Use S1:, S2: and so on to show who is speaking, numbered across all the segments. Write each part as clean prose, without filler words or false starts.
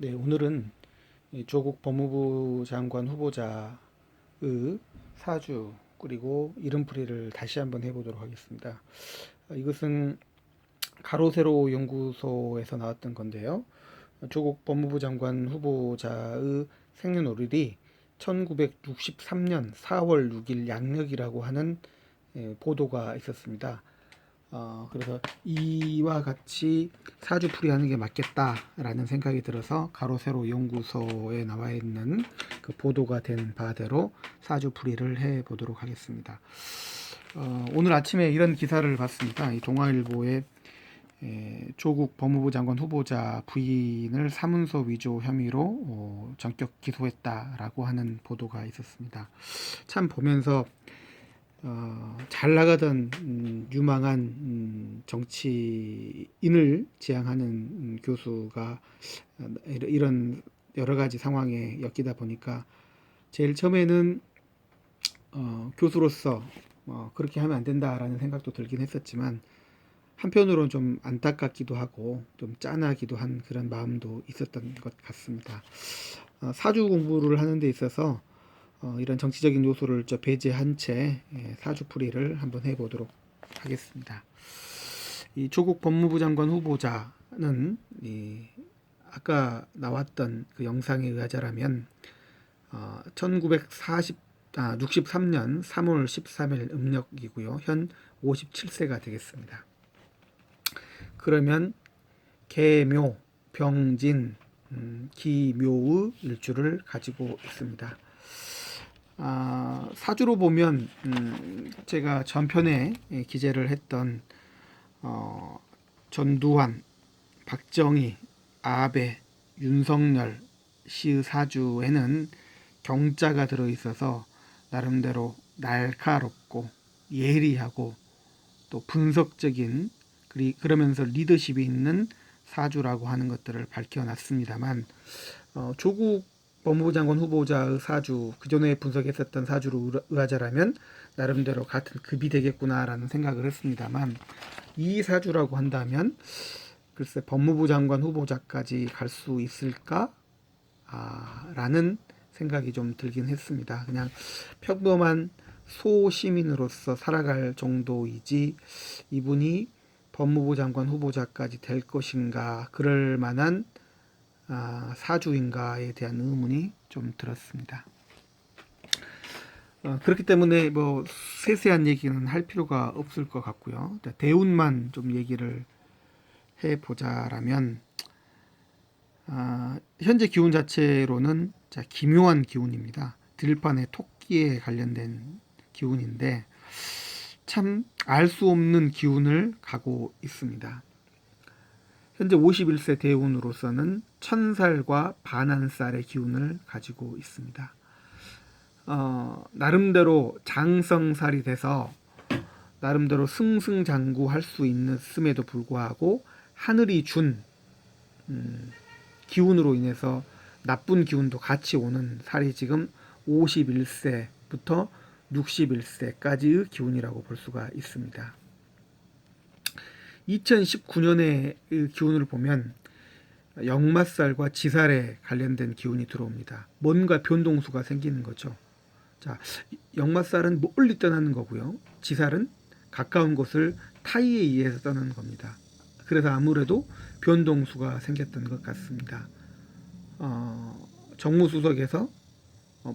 S1: 네, 오늘은 이 조국 법무부 장관 후보자의 사주 그리고 이름풀이를 다시 한번 해보도록 하겠습니다. 이것은 가로세로 연구소에서 나왔던 건데요. 조국 법무부 장관 후보자의 생년월일이 1963년 4월 6일 양력이라고 하는 보도가 있었습니다. 그래서 이와 같이 사주풀이하는 게 맞겠다라는 생각이 들어서 가로세로 연구소에 나와 있는 그 보도가 된 바대로 사주풀이를 해 보도록 하겠습니다. 오늘 아침에 이런 기사를 봤습니다. 이 동아일보에 조국 법무부 장관 후보자 부인을 사문서 위조 혐의로 전격 기소했다라고 하는 보도가 있었습니다. 참 보면서 잘 나가던 유망한 정치인을 지향하는 교수가 이런 여러 가지 상황에 엮이다 보니까 제일 처음에는 교수로서 그렇게 하면 안 된다라는 생각도 들긴 했었지만 한편으로는 좀 안타깝기도 하고 좀 짠하기도 한 그런 마음도 있었던 것 같습니다. 사주 공부를 하는 데 있어서 이런 정치적인 요소를 배제한 채 사주풀이를 한번 해보도록 하겠습니다. 이 조국 법무부 장관 후보자는 아까 나왔던 그 영상에 의하자라면 1963년 3월 13일 음력이고요. 현 57세가 되겠습니다. 그러면 계묘, 병진, 기묘의 일주를 가지고 있습니다. 사주로 보면 제가 전편에 기재를 했던 전두환, 박정희, 아베, 윤석열 시의 사주에는 경자가 들어있어서 나름대로 날카롭고 예리하고 또 분석적인 그러면서 리더십이 있는 사주라고 하는 것들을 밝혀놨습니다만 조국 법무부 장관 후보자의 사주, 그전에 분석했었던 사주로 의하자라면 나름대로 같은 급이 되겠구나라는 생각을 했습니다만 이 사주라고 한다면 글쎄 법무부 장관 후보자까지 갈 수 있을까? 라는 생각이 좀 들긴 했습니다. 그냥 평범한 소시민으로서 살아갈 정도이지 이분이 법무부 장관 후보자까지 될 것인가, 그럴 만한 사주인가에 대한 의문이 좀 들었습니다. 그렇기 때문에 뭐 세세한 얘기는 할 필요가 없을 것 같고요. 대운만 좀 얘기를 해보자라면 현재 기운 자체로는 기묘한 기운입니다. 들판의 토끼에 관련된 기운인데 참 알 수 없는 기운을 가고 있습니다. 현재 51세 대운으로서는 천살과 반한살의 기운을 가지고 있습니다. 나름대로 장성살이 돼서 나름대로 승승장구할 수 있음에도 불구하고 하늘이 준 기운으로 인해서 나쁜 기운도 같이 오는 살이 지금 51세부터 61세까지의 기운이라고 볼 수가 있습니다. 2019년의 기운을 보면 역마살과 지살에 관련된 기운이 들어옵니다. 뭔가 변동수가 생기는 거죠. 자, 역마살은 멀리 떠나는 거고요. 지살은 가까운 곳을 타이에 의해서 떠나는 겁니다. 그래서 아무래도 변동수가 생겼던 것 같습니다. 정무수석에서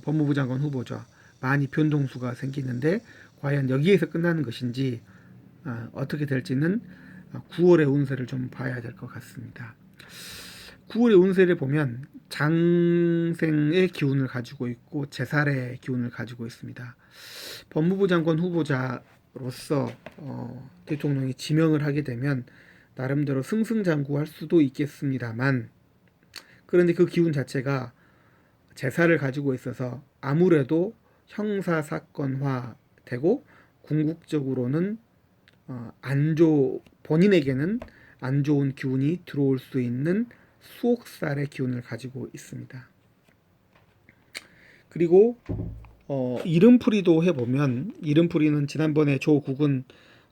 S1: 법무부 장관 후보자 많이 변동수가 생기는데 과연 여기에서 끝나는 것인지 어떻게 될지는 9월의 운세를 좀 봐야 될 것 같습니다. 9월의 운세를 보면 장생의 기운을 가지고 있고 제살의 기운을 가지고 있습니다. 법무부 장관 후보자로서 대통령이 지명을 하게 되면 나름대로 승승장구할 수도 있겠습니다만 그런데 그 기운 자체가 제살을 가지고 있어서 아무래도 형사사건화 되고 궁극적으로는 본인에게는 안 좋은 기운이 들어올 수 있는 수옥살의 기운을 가지고 있습니다. 그리고 이름풀이도 해보면 이름풀이는 지난번에 조국은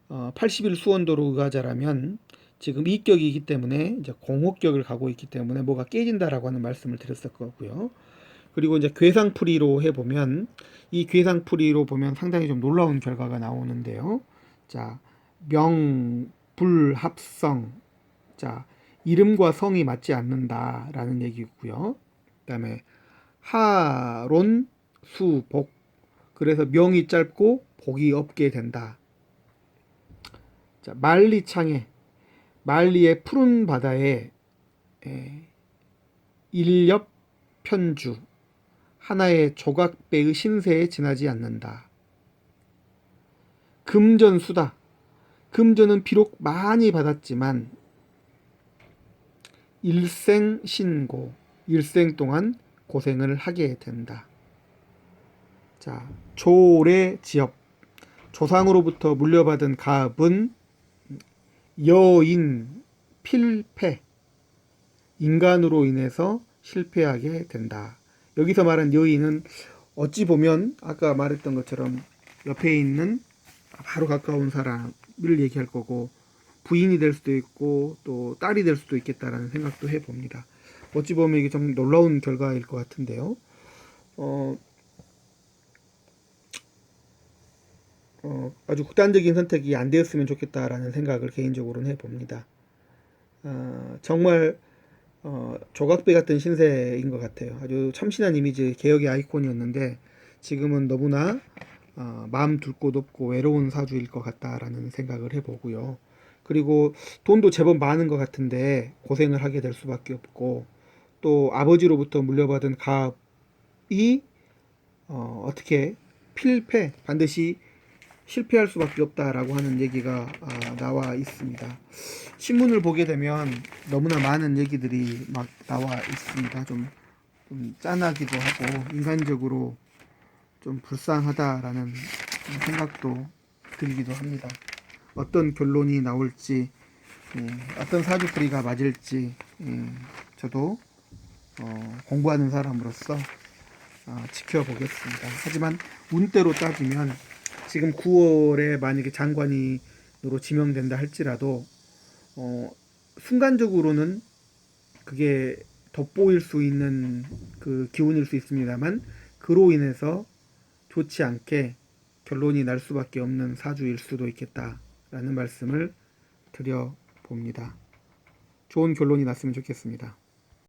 S1: 80일 수원도로 의하자라면 지금 이격이기 때문에 이제 공혹격을 가고 있기 때문에 뭐가 깨진다라고 하는 말씀을 드렸었고요. 그리고 이제 괴상풀이로 해보면 이 괴상풀이로 보면 상당히 좀 놀라운 결과가 나오는데요. 자, 명불합성. 자, 이름과 성이 맞지 않는다라는 얘기고요. 그다음에 하론수복. 그래서 명이 짧고 복이 없게 된다. 자, 만리창에 만리의 푸른 바다에 일렵 편주 하나의 조각배의 신세에 지나지 않는다. 금전수다. 금전은 비록 많이 받았지만 일생신고, 일생 동안 고생을 하게 된다. 자, 조례지업. 조상으로부터 물려받은 가업은 여인 필패, 인간으로 인해서 실패하게 된다. 여기서 말한 여인은 어찌 보면 아까 말했던 것처럼 옆에 있는 바로 가까운 사람을 얘기할 거고, 부인이 될 수도 있고 또 딸이 될 수도 있겠다라는 생각도 해봅니다. 어찌 보면 이게 좀 놀라운 결과일 것 같은데요. 아주 극단적인 선택이 안 되었으면 좋겠다라는 생각을 개인적으로는 해봅니다. 정말 조각배 같은 신세인 것 같아요. 아주 참신한 이미지, 개혁의 아이콘이었는데 지금은 너무나 마음 둘 곳 없고 외로운 사주일 것 같다라는 생각을 해보고요. 그리고 돈도 제법 많은 것 같은데 고생을 하게 될 수밖에 없고, 또 아버지로부터 물려받은 가업이 어떻게 필패, 반드시 실패할 수밖에 없다라고 하는 얘기가 나와 있습니다. 신문을 보게 되면 너무나 많은 얘기들이 막 나와 있습니다. 좀 짠하기도 하고 인간적으로 좀 불쌍하다라는 생각도 들기도 합니다. 어떤 결론이 나올지, 어떤 사주풀이가 맞을지, 저도 공부하는 사람으로서 지켜보겠습니다. 하지만 운대로 따지면 지금 9월에 만약에 장관으로 지명된다 할지라도 순간적으로는 그게 돋보일 수 있는 그 기운일 수 있습니다만, 그로 인해서 좋지 않게 결론이 날 수밖에 없는 사주일 수도 있겠다라는 말씀을 드려봅니다. 좋은 결론이 났으면 좋겠습니다.